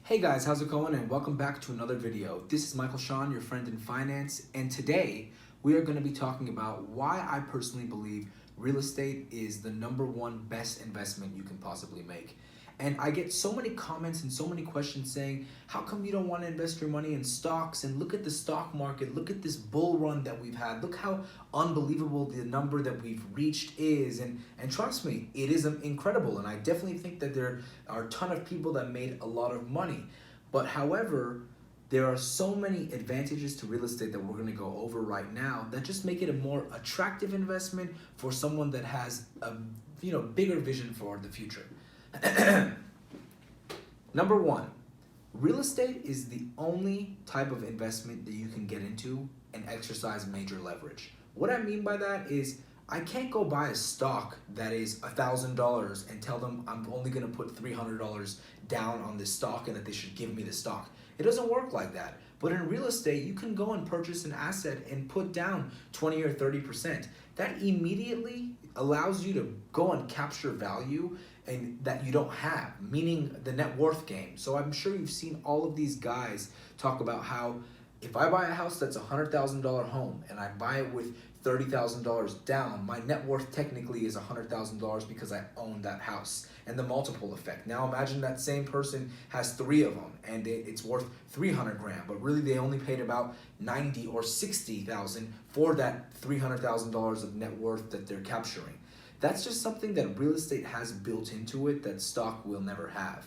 Hey guys, how's it going? And welcome back to another video. This is Shawn, your friend in finance, and today we are going to be talking about why I personally believe real estate is the #1 best investment you can possibly make. And I get so many comments and so many questions saying, how come you don't want to invest your money in stocks? And look at the stock market, look at this bull run that we've had, look how unbelievable the number that we've reached is. And trust me, it is incredible. And I definitely think that there are a ton of people that made a lot of money. But however, there are so many advantages to real estate that we're going to go over right now that just make it a more attractive investment for someone that has a bigger vision for the future. Number one, real estate is the only type of investment that you can get into and exercise major leverage. What I mean by that is I can't go buy a stock that is $1,000 and tell them I'm only going to put $300 down on this stock and that they should give me the stock. It doesn't work like that. But in real estate, you can go and purchase an asset and put down 20 or 30%. That immediately allows you to go and capture value and that you don't have, meaning the net worth game. So I'm sure you've seen all of these guys talk about how if I buy a house that's a $100,000 home and I buy it with $30,000 down, my net worth technically is $100,000 because I own that house, and the multiple effect. Now imagine that same person has 3 of them and it's worth 300 grand, but really they only paid about 90 or 60,000 for that $300,000 of net worth that they're capturing. That's just something that real estate has built into it that stock will never have.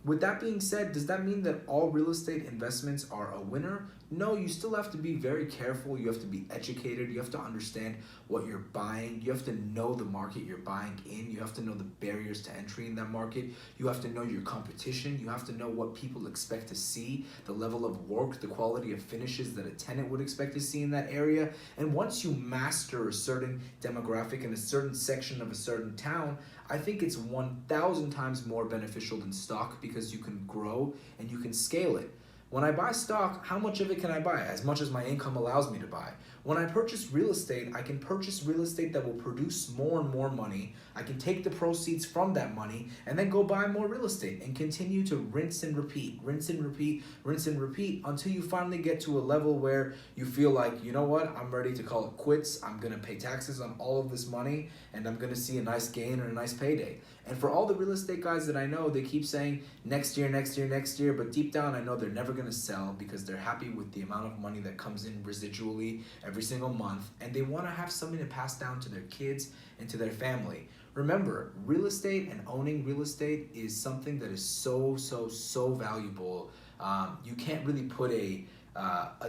With that being said, does that mean that all real estate investments are a winner? No, you still have to be very careful. You have to be educated. You have to understand what you're buying. You have to know the market you're buying in. You have to know the barriers to entry in that market. You have to know your competition. You have to know what people expect to see, the level of work, the quality of finishes that a tenant would expect to see in that area. And once you master a certain demographic in a certain section of a certain town, I think it's 1,000 times more beneficial than stock because you can grow and you can scale it. When I buy stock, how much of it can I buy? As much as my income allows me to buy. When I purchase real estate, I can purchase real estate that will produce more and more money. I can take the proceeds from that money and then go buy more real estate and continue to rinse and repeat, rinse and repeat, rinse and repeat until you finally get to a level where you feel like, you know what, I'm ready to call it quits. I'm going to pay taxes on all of this money and I'm going to see a nice gain or a nice payday. And for all the real estate guys that I know, they keep saying next year, next year, next year, but deep down I know they're never going to sell because they're happy with the amount of money that comes in residually every single month, and they want to have something to pass down to their kids and to their family. Remember, real estate and owning real estate is something that is so valuable. You can't really put a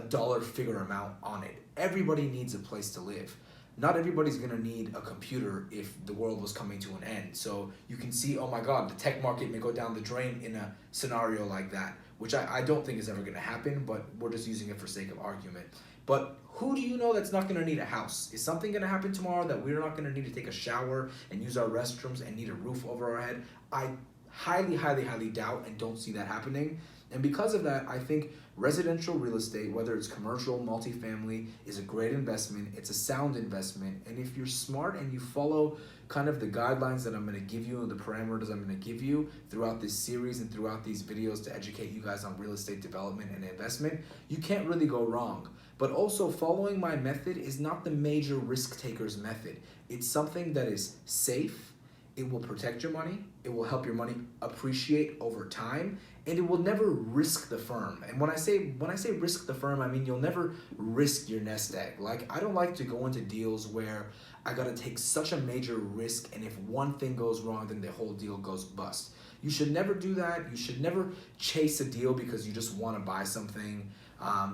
dollar figure amount on it. Everybody needs a place to live. Not everybody's going to need a computer if the world was coming to an end. So you can see, oh my God, the tech market may go down the drain in a scenario like that, which I don't think is ever going to happen, but we're just using it for sake of argument. But who do you know that's not going to need a house? Is something going to happen tomorrow that we're not going to need to take a shower and use our restrooms and need a roof over our head? I highly doubt and don't see that happening. And because of that, I think residential real estate, whether it's commercial, multifamily, is a great investment. It's a sound investment. And if you're smart and you follow kind of the guidelines that I'm going to give you and the parameters I'm going to give you throughout this series and throughout these videos to educate you guys on real estate development and investment, you can't really go wrong. But also following my method is not the major risk taker's method. It's something that is safe. It will protect your money, it will help your money appreciate over time, and it will never risk the firm. And when I say risk the firm, I mean you'll never risk your nest egg. Like, I don't like to go into deals where I gotta take such a major risk, and if one thing goes wrong, then the whole deal goes bust. You should never do that. You should never chase a deal because you just wanna buy something.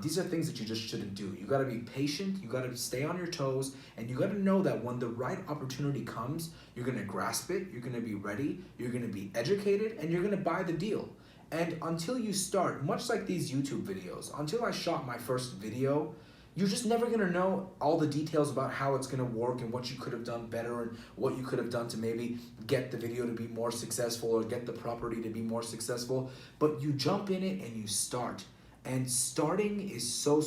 These are things that you just shouldn't do. You gotta be patient, you gotta stay on your toes, and you gotta know that when the right opportunity comes, you're gonna grasp it, you're gonna be ready, you're gonna be educated, and you're gonna buy the deal. And until you start, much like these YouTube videos, until I shot my first video, you're just never gonna know all the details about how it's gonna work and what you could have done better and what you could have done to maybe get the video to be more successful or get the property to be more successful. But you jump in it and you start. And starting is so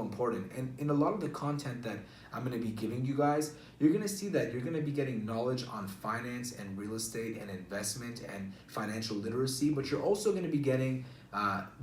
important. And in a lot of the content that I'm going to be giving you guys, you're going to see that you're going to be getting knowledge on finance and real estate and investment and financial literacy, but you're also going to be getting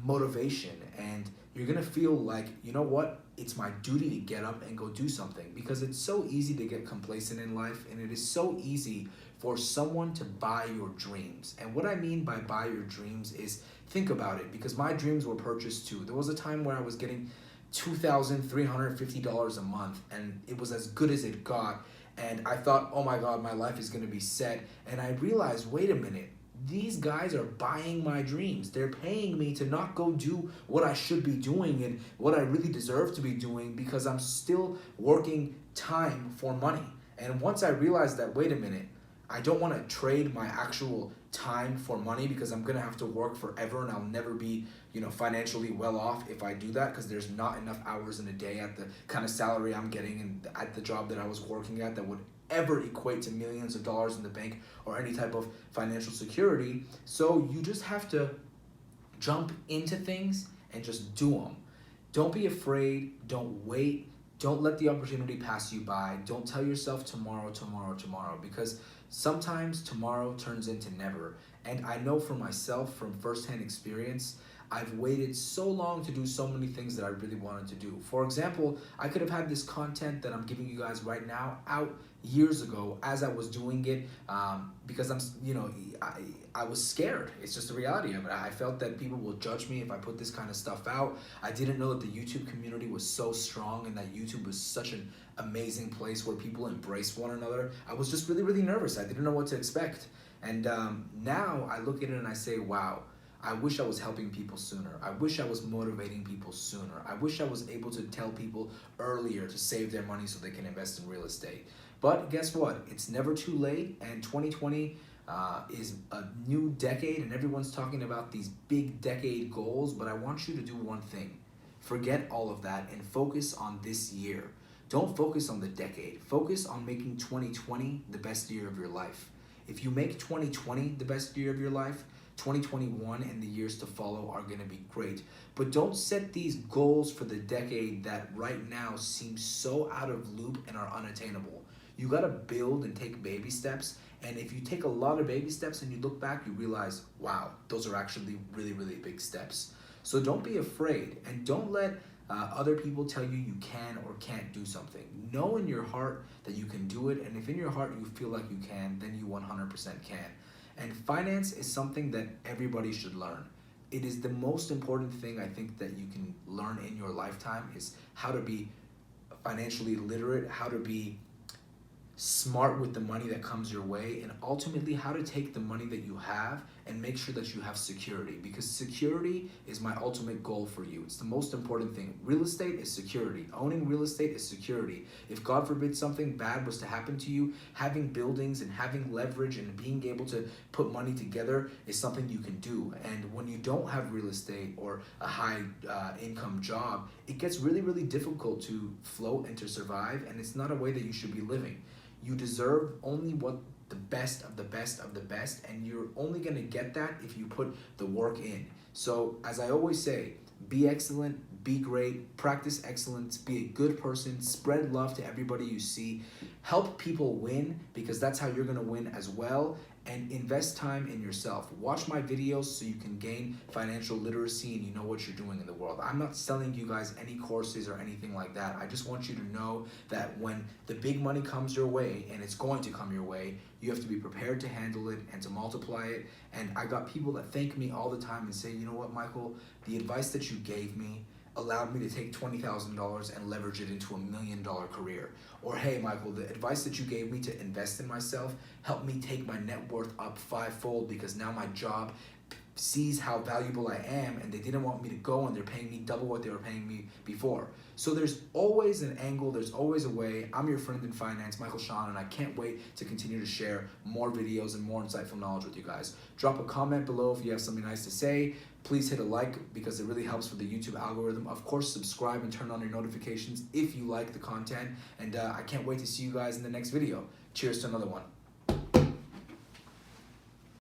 motivation, and you're going to feel like, you know what, it's my duty to get up and go do something, because it's so easy to get complacent in life, and it is so easy for someone to buy your dreams. And what I mean by buy your dreams is, think about it, because my dreams were purchased too. There was a time where I was getting $2,350 a month, and it was as good as it got, and I thought, oh my God, my life is going to be set. And I realized, wait a minute, these guys are buying my dreams. They're paying me to not go do what I should be doing and what I really deserve to be doing, because I'm still working time for money. And once I realized that, wait a minute, I don't want to trade my actual time for money, because I'm going to have to work forever and I'll never be, financially well off if I do that, because there's not enough hours in a day at the kind of salary I'm getting and at the job that I was working at that would ever equate to millions of dollars in the bank or any type of financial security. So you just have to jump into things and just do them. Don't be afraid. Don't wait. Don't let the opportunity pass you by. Don't tell yourself tomorrow, because sometimes tomorrow turns into never. And I know for myself, from firsthand experience, I've waited so long to do so many things that I really wanted to do. For example, I could have had this content that I'm giving you guys right now out years ago as I was doing it, because I was scared. It's just the reality of it. I felt that people will judge me if I put this kind of stuff out. I didn't know that the YouTube community was so strong and that YouTube was such an amazing place where people embrace one another. I was just really, really nervous. I didn't know what to expect. And now I look at it and I say, wow, I wish I was helping people sooner. I wish I was motivating people sooner. I wish I was able to tell people earlier to save their money so they can invest in real estate. But guess what? It's never too late, and 2020 is a new decade, and everyone's talking about these big decade goals, but I want you to do one thing. Forget all of that and focus on this year. Don't focus on the decade. Focus on making 2020 the best year of your life. If you make 2020 the best year of your life, 2021 and the years to follow are going to be great. But don't set these goals for the decade that right now seem so out of loop and are unattainable. You got to build and take baby steps. And if you take a lot of baby steps and you look back, you realize, wow, those are actually really, really big steps. So don't be afraid, and don't let other people tell you you can or can't do something. Know in your heart that you can do it. And if in your heart you feel like you can, then you 100% can. And finance is something that everybody should learn. It is the most important thing I think that you can learn in your lifetime, is how to be financially literate, how to be smart with the money that comes your way, and ultimately how to take the money that you have and make sure that you have security, because security is my ultimate goal for you. It's the most important thing. Real estate is security. Owning real estate is security. If God forbid something bad was to happen to you, having buildings and having leverage and being able to put money together is something you can do. And when you don't have real estate or a high income job, it gets really, really difficult to float and to survive, and it's not a way that you should be living. You deserve only what the best of the best of the best, and you're only going to get that if you put the work in. So as I always say, be excellent, be great, practice excellence, be a good person, spread love to everybody you see, help people win, because that's how you're going to win as well. And invest time in yourself. Watch my videos so you can gain financial literacy and you know what you're doing in the world. I'm not selling you guys any courses or anything like that. I just want you to know that when the big money comes your way, and it's going to come your way, you have to be prepared to handle it and to multiply it. And I got people that thank me all the time and say, you know what, Michael, the advice that you gave me allowed me to take $20,000 and leverage it into $1 million career. Or, hey, Michael, the advice that you gave me to invest in myself helped me take my net worth up 5-fold, because now my job sees how valuable I am, and they didn't want me to go, and they're paying me double what they were paying me before. So there's always an angle, there's always a way. I'm your friend in finance, Michael Shawn, and I can't wait to continue to share more videos and more insightful knowledge with you guys. Drop a comment below if you have something nice to say. Please hit a like, because it really helps with the YouTube algorithm. Of course, subscribe and turn on your notifications if you like the content. And I can't wait to see you guys in the next video. Cheers to another one.